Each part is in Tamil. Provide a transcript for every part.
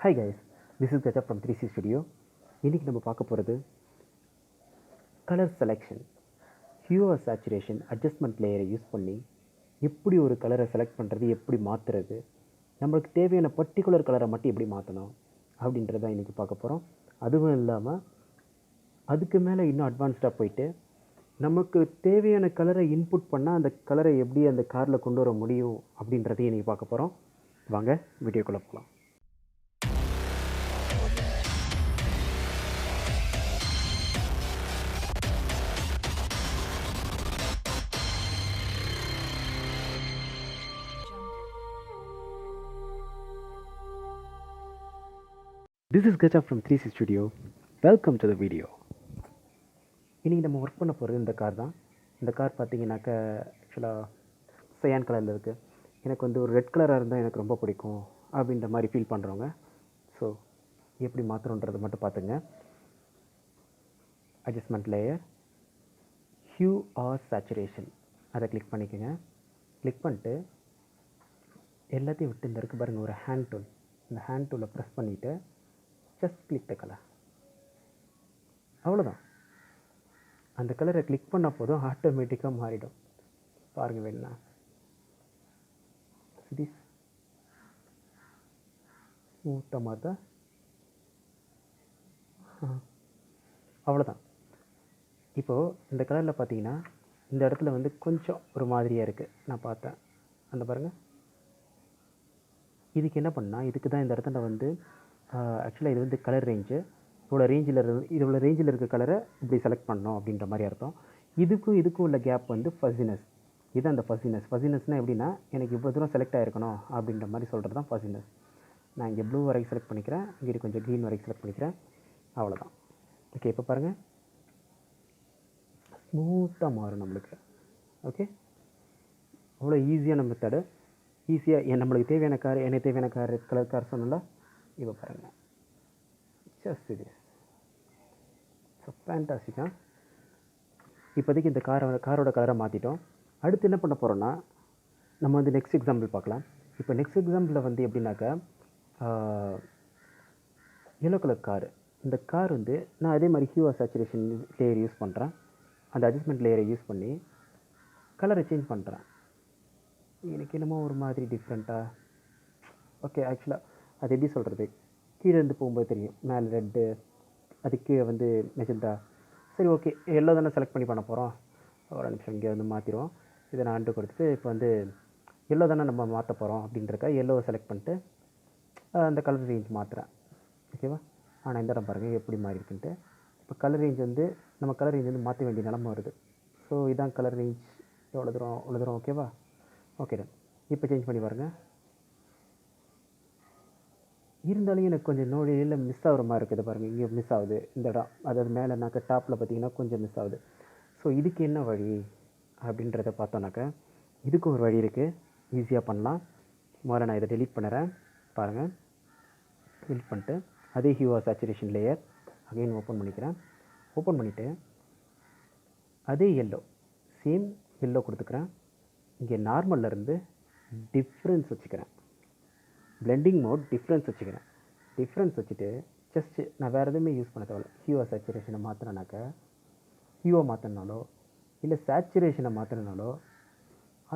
Hi guys, this is Gaja from 3C Studio. இன்னைக்கு நம்ம பார்க்க போகிறது colour selection. Hue or saturation adjustment லேயரை யூஸ் பண்ணி எப்படி ஒரு கலரை செலக்ட் பண்ணுறது, எப்படி மாற்றுறது, நம்மளுக்கு தேவையான பர்டிகுலர் கலரை மட்டும் எப்படி மாற்றணும் அப்படின்றத இன்றைக்கி பார்க்க போகிறோம். அதுவும் இல்லாமல் அதுக்கு மேலே இன்னும் அட்வான்ஸ்டாக போயிட்டு நமக்கு தேவையான கலரை இன்புட் பண்ணால் அந்த கலரை எப்படி அந்த காரில் கொண்டு வர முடியும் அப்படின்றதையும் இன்றைக்கி பார்க்க போகிறோம். வாங்க வீடியோக்குள்ளே போகலாம். This is Gacha from 3C Studio. Welcome to the video. இன்றைக்கி நம்ம ஒர்க் பண்ண போகிறது இந்த கார் தான். இந்த கார் பார்த்தீங்கன்னாக்கா ஆக்சுவலாக சயான் கலரில் இருக்குது. எனக்கு வந்து ஒரு ரெட் கலராக இருந்தால் எனக்கு ரொம்ப பிடிக்கும் அப்படின்ற மாதிரி ஃபீல் பண்ணுறவங்க. ஸோ எப்படி மாற்றணுன்றது மட்டும் பார்த்துங்க. Adjustment layer, hue or saturation, அதை கிளிக் பண்ணிக்கோங்க. கிளிக் பண்ணிட்டு எல்லாத்தையும் விட்டு இந்த இருக்குது பாருங்கள் ஒரு ஹேண்ட் டூல். இந்த ஹேண்ட் டூலை ப்ரெஸ் பண்ணிவிட்டு ஜஸ்ட் கிளிக் த கலர். அவ்வளோதான். அந்த கலரை கிளிக் பண்ணால் போதும், ஆட்டோமேட்டிக்காக மாறிடும். பாருங்கள் வேணும்னா ஸ்மூத்தாக மாறுதா? அவ்வளோதான். இப்போது இந்த கலரில் பார்த்தீங்கன்னா இந்த இடத்துல வந்து கொஞ்சம் ஒரு மாதிரியாக இருக்குது. நான் பார்த்தேன், அந்த பாருங்கள். இதுக்கு என்ன பண்ணால், இதுக்கு தான் இந்த இடத்துல வந்து ஆக்சுவலாக இது வந்து கலர் ரேஞ்சு. இவ்வளோ ரேஞ்சில் இருக்க கலரை இப்படி செலக்ட் பண்ணணும் அப்படின்ற மாதிரி அர்த்தம். இதுக்கும் உள்ள கேப் வந்து ஃபஸினஸ். இது அந்த ஃபஸினஸ்னால் எப்படின்னா, எனக்கு இவ்வளோ தூரம் செலக்ட் ஆகிருக்கணும் அப்படின்ற மாதிரி சொல்கிறது தான் ஃபஸினஸ். நான் இங்கே ப்ளூ வரைக்கும் செலக்ட் பண்ணிக்கிறேன், இங்கே கொஞ்சம் க்ரீன் வரைக்கும் செலக்ட் பண்ணிக்கிறேன். அவ்வளோதான். ஓகே, இப்போ பாருங்கள் ஸ்மூத்தாக மாறும் நம்மளுக்கு. ஓகே, அவ்வளோ ஈஸியான மெத்தடு. ஈஸியாக நம்மளுக்கு தேவையான கார், எனக்கு தேவையான கார் ரெட் கலர் கார் சொன்னல. இப்போ பாருங்கள், ஜஸ்ட் இது ஸோ ஃபேண்டாஸ்டிக்காக. இப்போதைக்கு இந்த காரோட கலரை மாற்றிட்டோம். அடுத்து என்ன பண்ண போகிறோன்னா, நம்ம வந்து நெக்ஸ்ட் எக்ஸாம்பிள் பார்க்கலாம். இப்போ நெக்ஸ்ட் எக்ஸாம்பிளில் வந்து எப்படின்னாக்கா எல்லோ கலர் காரு. இந்த கார் வந்து நான் அதே மாதிரி hue or saturation layer use பண்ணுறேன். அந்த அட்ஜஸ்ட்மெண்ட் லேயரை யூஸ் பண்ணி கலரை சேஞ்ச் பண்ணுறேன். எனக்கு என்னமோ ஒரு மாதிரி டிஃப்ரெண்ட்டாக. ஓகே, ஆக்சுவலாக அது எப்படி சொல்கிறது, கீழே இருந்து போகும்போது தெரியும், மேலே ரெட்டு, அது கீழே வந்து மெஜந்தா. சரி, ஓகே, எல்லோ தானே செலக்ட் பண்ணி பண்ண போகிறோம். ஒரு நிமிஷம் இங்கே வந்து மாற்றிடுவோம். இதை நான் அண்டு கொடுத்துட்டு இப்போ வந்து எல்லோ தானே நம்ம மாற்ற போகிறோம் அப்படின்றக்க எல்லோவை செலக்ட் பண்ணிட்டு அந்த கலர் ரேஞ்ச் மாற்றுறேன். ஓகேவா? ஆனால் இந்த இடம் பாருங்கள் எப்படி மாறி இருக்குன்ட்டு. இப்போ கலர் ரேஞ்ச் வந்து நம்ம கலர் ரேஞ்ச் வந்து மாற்ற வேண்டிய நிலமை வருது. ஸோ இதான் கலர் ரேஞ்ச். எவ்வளோ தூரம் ஓகேவா? Okay done. இப்போ சேஞ்ச் பண்ணி பாருங்கள். இருந்தாலும் எனக்கு கொஞ்சம் நோடியில் மிஸ் ஆகிற மாதிரி இருக்குது. பாருங்கள், இங்கே மிஸ் ஆகுது இந்த இடம். அதாவது மேலேனாக்கா டாப்பில் பார்த்தீங்கன்னா கொஞ்சம் மிஸ் ஆகுது. ஸோ இதுக்கு என்ன வழி அப்படின்றத பார்த்தோன்னாக்கா, இதுக்கும் ஒரு வழி இருக்குது, ஈஸியாக பண்ணலாம். முதல்ல நான் இதை டெலீட் பண்ணுறேன். பாருங்கள், டெலீட் பண்ணிட்டு அதே hue or saturation layer again open பண்ணிக்கிறேன். ஓப்பன் பண்ணிவிட்டு அதே எல்லோ, சேம் எல்லோ கொடுத்துக்கிறேன். இங்கே நார்மல்லேருந்து டிஃப்ரென்ஸ் வச்சுக்கிறேன். பிளெண்டிங் மோட் டிஃப்ரென்ஸ் வச்சுக்கிறேன். டிஃப்ரென்ஸ் வச்சுட்டு ஜஸ்ட்டு நான் வேறு எதுவுமே யூஸ் பண்ண தேவையில்ல. ஹியூ சேச்சுரேஷனை மாற்றினாக்கா, ஹியூவை மாற்றினாலோ இல்லை சேச்சுரேஷனை மாற்றினாலோ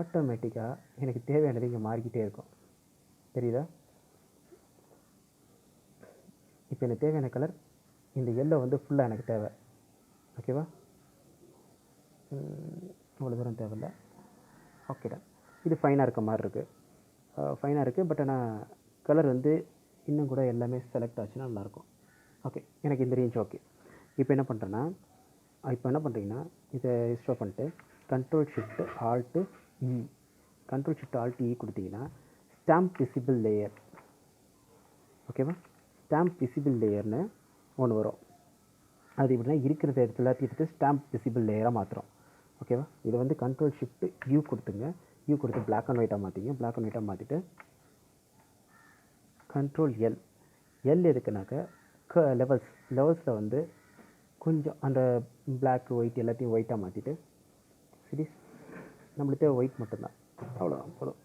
ஆட்டோமேட்டிக்காக எனக்கு தேவையானது இங்கே மாறிக்கிட்டே இருக்கும். தெரியுதா? இப்போ எனக்கு தேவையான கலர் இந்த எல்லோ வந்து ஃபுல்லாக எனக்கு தேவை. ஓகேவா? அவ்வளோ தூரம் தேவையில்லை. ஓகே தான். இது ஃபைனாக இருக்க மாதிரி இருக்குது. ஃபைனாக இருக்குது. பட் ஆனால் கலர் வந்து இன்னும் கூட எல்லாமே செலக்ட் ஆச்சுன்னா நல்லாயிருக்கும். ஓகே, எனக்கு இந்த ரேஞ்ச் ஓகே. இப்போ என்ன பண்ணுறீங்கன்னா இதை ஸ்டாப் பண்ணிட்டு கண்ட்ரோல் ஷிஃப்ட் ஆல்ட் இ கொடுத்தீங்கன்னா ஸ்டாம்ப் விசிபிள் லேயர். ஓகேவா? ஸ்டாம்ப் விசிபிள் லேயர்னு ஒன்று வரும். அது இப்படின்னா இருக்கிற இடத்துல எடுத்து ஸ்டாம்ப் விசிபிள் லேயராக மாற்றுறோம். ஓகேவா? இதை வந்து கண்ட்ரோல் ஷிஃப்ட் யூ கொடுத்துங்க. யூ கொடுத்து பிளாக் அண்ட் ஒயிட்டாக மாற்றிங்க. பிளாக் அண்ட் ஒயிட்டாக மாற்றிட்டு கண்ட்ரோல் எல் எதுக்குனாக்க லெவல்ஸில் வந்து கொஞ்சம் அந்த பிளாக் ஒயிட் எல்லாத்தையும் ஒயிட்டாக மாற்றிட்டு, சரி நம்மளுக்கு தேவை ஒயிட் மட்டும்தான். அவ்வளோதான் போதும்.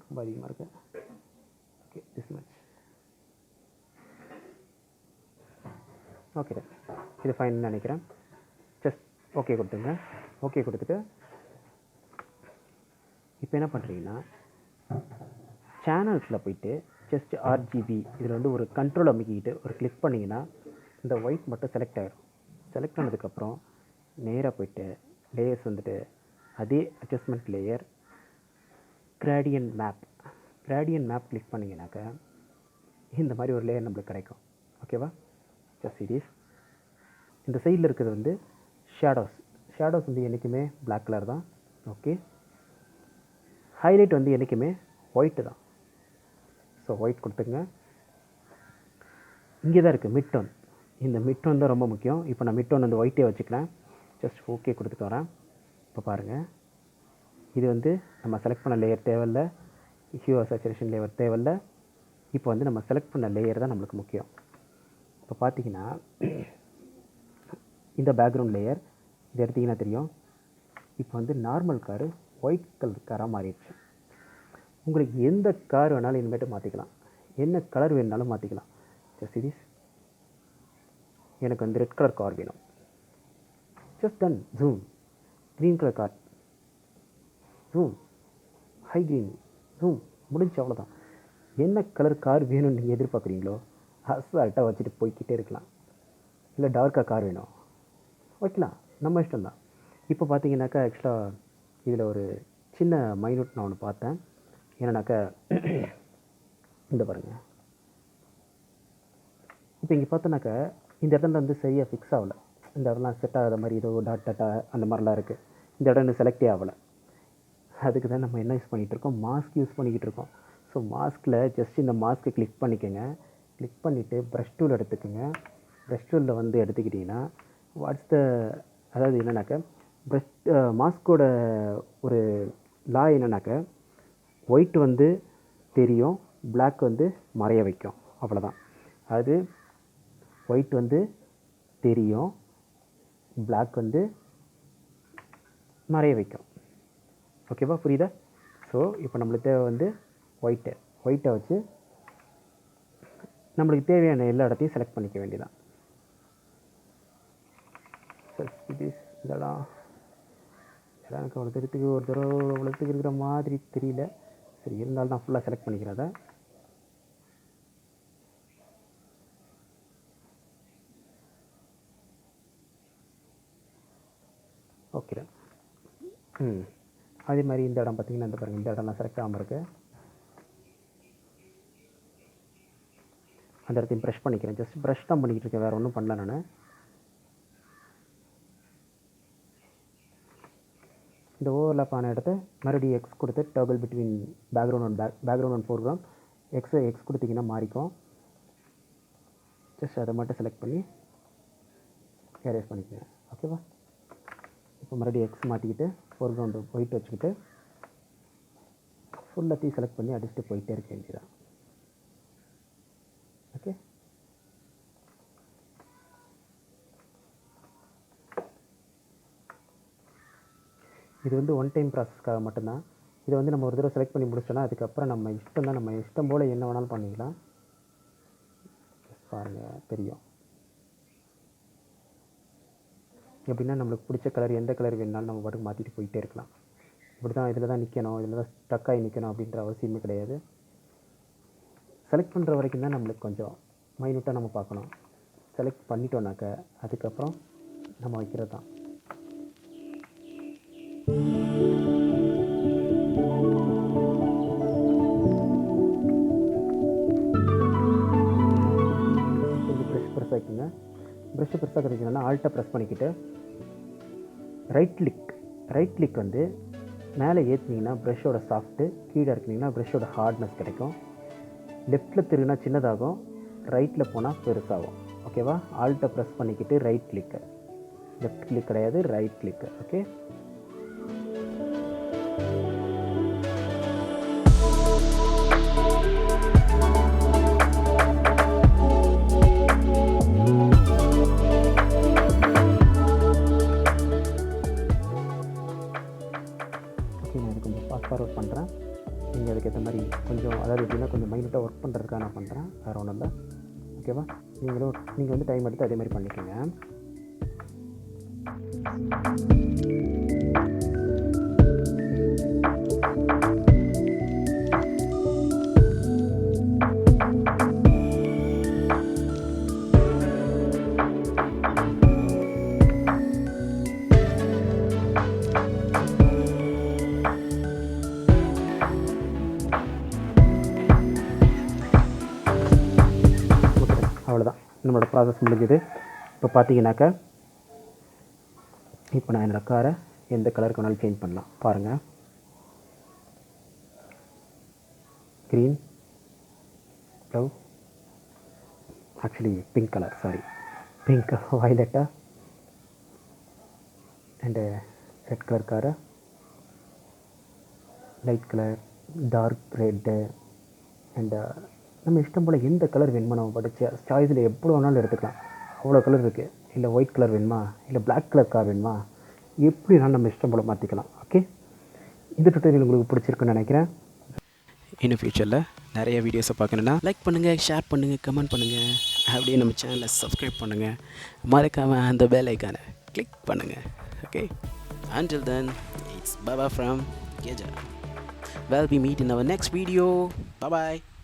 ரொம்ப அதிகமாக இருக்குது. Okay, this much. ஓகே, இது ஃபைன்னு நினைக்கிறேன். ஜஸ்ட் ஓகே கொடுத்துங்க. ஓகே கொடுத்துட்டு இப்போ என்ன பண்ணுறீங்கன்னா, சேனல்ஸில் போயிட்டு ஜஸ்ட் ஆர்ஜிபி இதில் வந்து ஒரு கண்ட்ரோல் அமைக்கிட்டு ஒரு கிளிக் பண்ணிங்கன்னா இந்த ஒயிட் மட்டும் செலக்ட் ஆகிடும். செலக்ட் ஆனதுக்கப்புறம் நேராக போயிட்டு லேயர்ஸ் வந்துட்டு அதே adjustment layer gradient map click பண்ணிங்கனாக்கா இந்த மாதிரி ஒரு லேயர் நம்மளுக்கு கிடைக்கும். ஓகேவா? ஜஸ்ட் இட் இஸ் இந்த சைடில் இருக்கிறது வந்து ஷேடோஸ் வந்து என்றைக்குமே பிளாக் கலர் தான். ஓகே, ஹைலைட் வந்து என்றைக்குமே ஒயிட்டு தான். ஸோ ஒயிட் கொடுத்துங்க. இங்கே தான் இருக்குது மிட் டோன். இந்த மிட் டோன் தான் ரொம்ப முக்கியம். இப்போ நான் மிட் டோன் வந்து ஒயிட்டே வச்சுக்கிறேன். ஜஸ்ட் ஓகே கொடுத்துட்டு வரேன். இப்போ பாருங்கள், இது வந்து நம்ம செலக்ட் பண்ண லேயர் தேவையில்லை, ஹியூ சேச்சுரேஷன் லேயர் தேவையில்லை. இப்போ வந்து நம்ம செலக்ட் பண்ண லேயர் தான் நம்மளுக்கு முக்கியம். இப்போ பார்த்தீங்கன்னா இந்த பேக்ரவுண்ட் லேயர் இது எடுத்திங்கன்னா தெரியும். இப்போ வந்து நார்மல் காரு ஒயிட் கலர் காராக மாறிடுச்சு. உங்களுக்கு எந்த கார் வேணாலும் இனிமேட்டு மாற்றிக்கலாம், என்ன கலர் வேணுனாலும் மாற்றிக்கலாம். ஜஸ்ட் இது எனக்கு வந்து ரெட் கலர் கார் வேணும். Just done zoom. Green colour car zoom, high green zoom, முடிஞ்சு அவ்வளோதான். என்ன கலர் கார் வேணும்னு நீங்கள் எதிர்பார்க்குறீங்களோ அசால்ட்டாக வச்சுட்டு போய்கிட்டே இருக்கலாம். இல்லை டார்க்காக கார் வேணும் வைக்கலாம், நம்ம இஷ்டம் தான். இப்போ பார்த்தீங்கன்னாக்கா ஆக்சுவலாக இதில் ஒரு சின்ன மைனூட் நான் ஒன்று பார்த்தேன். என்னன்னாக்கா இந்த பாருங்கள், இப்போ இங்கே பார்த்தோன்னாக்கா இந்த இடத்துல வந்து சரியாக ஃபிக்ஸ் ஆகலை. இந்த இடம்லாம் செட் ஆகாத மாதிரி ஏதோ டாட் டாட்டா அந்த மாதிரிலாம் இருக்குது. இந்த இடம் இன்னும் செலக்டே ஆகலை. அதுக்கு தான் நம்ம என்ன யூஸ் பண்ணிகிட்ருக்கோம், மாஸ்க் யூஸ் பண்ணிக்கிட்டு இருக்கோம். ஸோ மாஸ்கில் ஜஸ்ட் இந்த மாஸ்க்கை கிளிக் பண்ணிக்கோங்க. கிளிக் பண்ணிவிட்டு ப்ரஷ் டூல் எடுத்துக்கோங்க. ப்ரஷ் டூலில் வந்து எடுத்துக்கிட்டிங்கன்னா அதாவது என்னன்னாக்கா மாஸ்கோட ஒரு லா என்னன்னாக்கா ஒயிட் வந்து தெரியும், பிளாக் வந்து மறைய வைக்கும், அவ்வளோதான். அது ஒயிட் வந்து தெரியும், பிளாக் வந்து மறைய வைக்கும். ஓகேவா? புரியுதா? ஸோ இப்போ நம்மளுக்கு தேவை வந்து ஒயிட்டை வச்சு நம்மளுக்கு தேவையான எல்லா இடத்தையும் செலக்ட் பண்ணிக்க வேண்டியதான். இதெல்லாம் எனக்கு ஒரு தடவை இருக்கிற மாதிரி தெரியல. சரி, இருந்தாலும் நான் ஃபுல்லாக செலக்ட் பண்ணிக்கிறேன். அதை ஓகே. அதே மாதிரி இந்த இடம் பார்த்தீங்கன்னா இந்த பாருங்கள், இந்த இடம்லாம் செலக்ட் ஆகாமல் இருக்குது. அந்த இடத்தையும் ப்ரஷ் பண்ணிக்கிறேன். ஜஸ்ட் ப்ரஷ் தான் பண்ணிக்கிட்டு இருக்கேன், வேறு ஒன்றும் பண்ணல. நான் இந்த ஓவர்லாப் ஆன இடத்த மறுபடியும் எக்ஸ் கொடுத்து toggle between background and foreground X கொடுத்தீங்கன்னா மாறிக்கும். ஜஸ்ட் அதை மட்டும் செலக்ட் பண்ணி எரேஸ் பண்ணிக்கோங்க. ஓகேவா? இப்போ மறுபடியும் எக்ஸ் மாற்றிக்கிட்டு ஃபோர்க்ரவுண்டு ஒயிட் வச்சுக்கிட்டு ஃபுல்லாத்தையும் செலக்ட் பண்ணி அடிச்சுட்டு போயிட்டே இருக்க வேண்டியதான். ஓகே, இது வந்து ஒன் டைம் ப்ராசஸ்க்காக மட்டும்தான். இதை வந்து நம்ம ஒரு தடவை செலக்ட் பண்ணி முடிச்சோன்னா அதுக்கப்புறம் நம்ம இஷ்டம் தான், நம்ம இஷ்டம் போல் என்ன வேணாலும் பண்ணிக்கலாம். பாருங்கள் தெரியும். எப்படின்னா நம்மளுக்கு பிடிச்ச கலர் எந்த கலர் வேணுனாலும் நம்ம பாட்டுக்கு மாற்றிட்டு போயிட்டே இருக்கலாம். இப்படி தான் இதில் தான் நிற்கணும், இதில் தான் ஸ்டக்காகி நிற்கணும் அப்படின்ற அவசியமே கிடையாது. செலக்ட் பண்ணுற வரைக்கும் தான் நம்மளுக்கு கொஞ்சம் மைனூட்டாக நம்ம பார்க்கணும். செலக்ட் பண்ணிட்டோன்னாக்க அதுக்கப்புறம் நம்ம வைக்கிறது தான். கொஞ்சம் ப்ரெஷ் ப்ரெஸ் ஆகிக்குங்க. ப்ரெஷ்ஷை ப்ரெஸ்ஸாக கிடைக்கணும்னா ஆல்ட்டை ப்ரெஸ் பண்ணிக்கிட்டு ரைட் கிளிக் வந்து மேலே ஏற்றினீங்கன்னா ப்ரெஷ்ஷோட சாஃப்ட்டு, கீழே இருக்குனீங்கன்னா ப்ரெஷ்ஷோட ஹார்ட்னஸ் கிடைக்கும். லெஃப்ட்டில் திருகுனா சின்னதாகும், ரைட்டில் போனால் பெருசாகும். ஓகேவா? ஆல்ட்டை ப்ரெஸ் பண்ணிக்கிட்டு ரைட் கிளிக்கு, லெஃப்ட் கிளிக் கிடையாது, ரைட் கிளிக்கு. ஓகே, நான் இது கொஞ்சம் ஃபாஸ்ட் ஃபார்வர்ட் பண்ணுறேன். நீங்கள் அதுக்கேற்ற மாதிரி கொஞ்சம், அதாவது எப்படின்னா கொஞ்சம் மைனூட்டாக ஒர்க் பண்ணுறதுக்காக நான் பண்ணுறேன், வேறு ஒன்றும் இல்லை. ஓகேவா? நீங்கள் வந்து டைம் எடுத்து அதே மாதிரி பண்ணிக்கோங்க. ஓகே, அவ்வளோதான், நம்மளோட ப்ராசஸ் முடிஞ்சுது. இப்போ பார்த்தீங்கன்னாக்கா இப்போ நான் என்னோடய காரை எந்த கலருக்கு வேணாலும் சேஞ்ச் பண்ணலாம். பாருங்கள், green, blue, actually pink colour, sorry, pink, வயலட்டா அண்டு ரெட் கலர் காரை, light colour, dark red and நம்ம இஷ்டம் போல் எந்த கலர் வேணுமோ நம்ம படித்த சாய்ஸில் எவ்வளோ வேணாலும் எடுத்துக்கலாம். அவ்வளோ கலர் இருக்குது. இல்லை ஒயிட் கலர் வேணுமா, இல்லை பிளாக் கலர் கார் வேணுமா, எப்படி வேணாலும் நம்ம இஷ்டம் போல் மாற்றிக்கலாம். ஓகே, இந்த டுட்டோரியல் உங்களுக்கு பிடிச்சிருக்குன்னு நினைக்கிறேன். இன்னும் ஃப்யூச்சரில் நிறைய வீடியோஸை பார்க்கணுன்னா லைக் பண்ணுங்கள், ஷேர் பண்ணுங்கள், கமெண்ட் பண்ணுங்கள், அப்படியே நம்ம சேனலை சப்ஸ்கிரைப் பண்ணுங்கள். மறக்காமல் அந்த பெல் ஐக்கானை கிளிக் பண்ணுங்கள். Okay, until then, it's Baba from Geja. Well, we meet in our next video. Bye-bye.